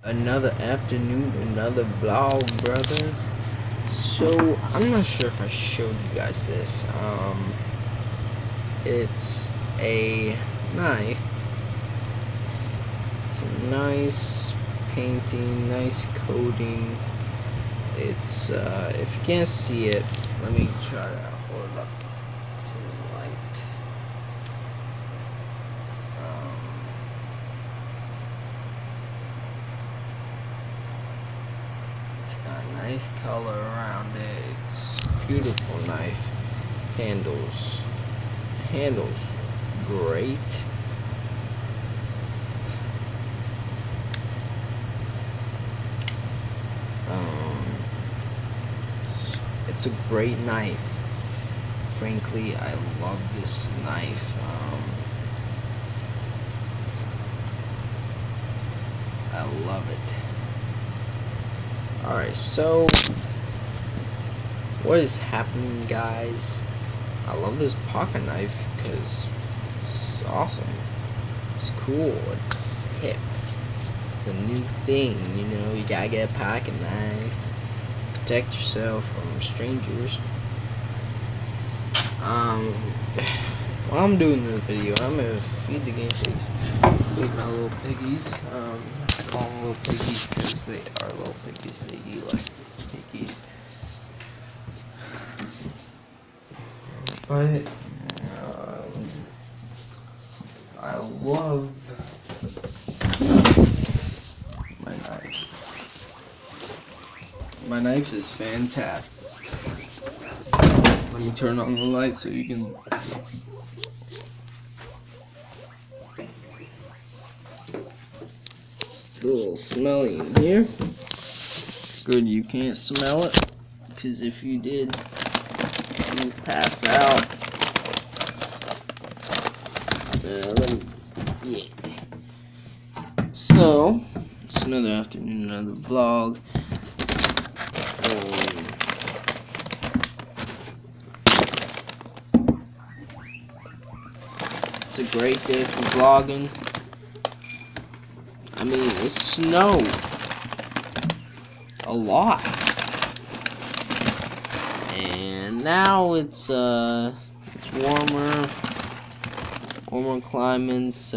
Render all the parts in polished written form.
Another afternoon, another vlog, brother. So I'm not sure if I showed you guys this. It's a knife. It's a nice painting, nice coating. It's if you can't see it, let me try to hold it up to the light. It's got a nice color around it. It's a beautiful knife. Handles great. It's a great knife. Frankly, I love this knife. I love it. Alright, so what is happening, guys? I love this pocket knife because it's awesome. It's cool. It's hip. It's the new thing, you know. You gotta get a pocket knife. Protect yourself from strangers. While I'm doing this video, I'm gonna feed the guinea pigs. Feed my little piggies. I call them little piggies because they are little piggies. They eat like piggies. But I love my knife. My knife is fantastic. Let me turn on the light so you can. It's a little smelly in here. Good, you can't smell it, because if you did, you pass out. Yeah. So, it's another afternoon, another vlog. It's a great day for vlogging. I mean, it snowed a lot, and now it's warmer climates.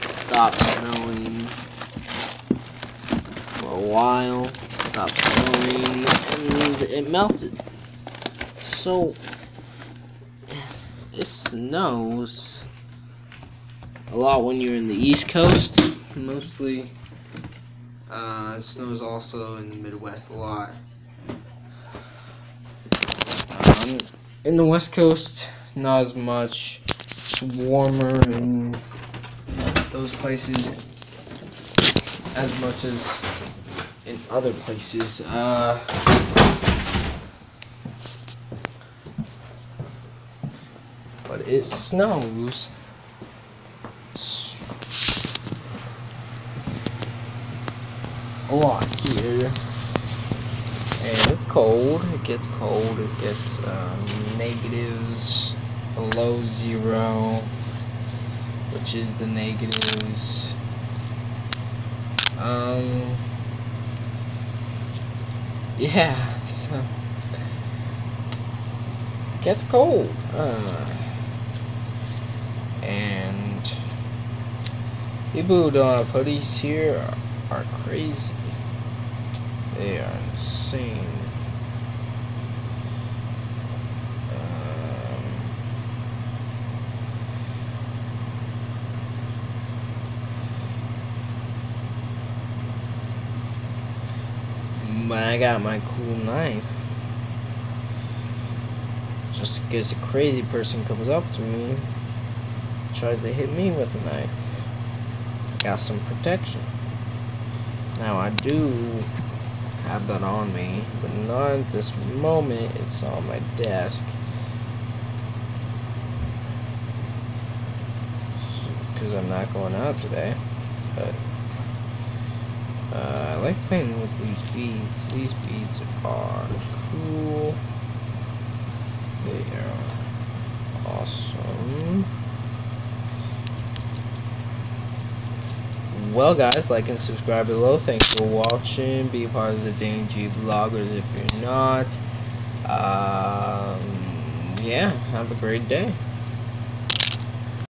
Stopped snowing for a while. Stopped snowing, and it melted. So it snows a lot when you're in the East Coast. Mostly, it snows also in the Midwest a lot. In the West Coast, not as much. It's warmer in those places as much as in other places. But it snows a lot here, and it's cold. It gets cold. It gets negatives below 0, which is the negatives. Yeah, so it gets cold. And people who don't have hoodies here are crazy. They are insane. But I got my cool knife. Just in case a crazy person comes up to me, tries to hit me with a knife. Got some protection. Now I do have that on me, but not at this moment. It's on my desk because I'm not going out today. But I like playing with these beads. These beads are cool. They are awesome. Well, guys, like and subscribe below. Thanks for watching. Be a part of the Danny G Vloggers if you're not. Yeah, have a great day.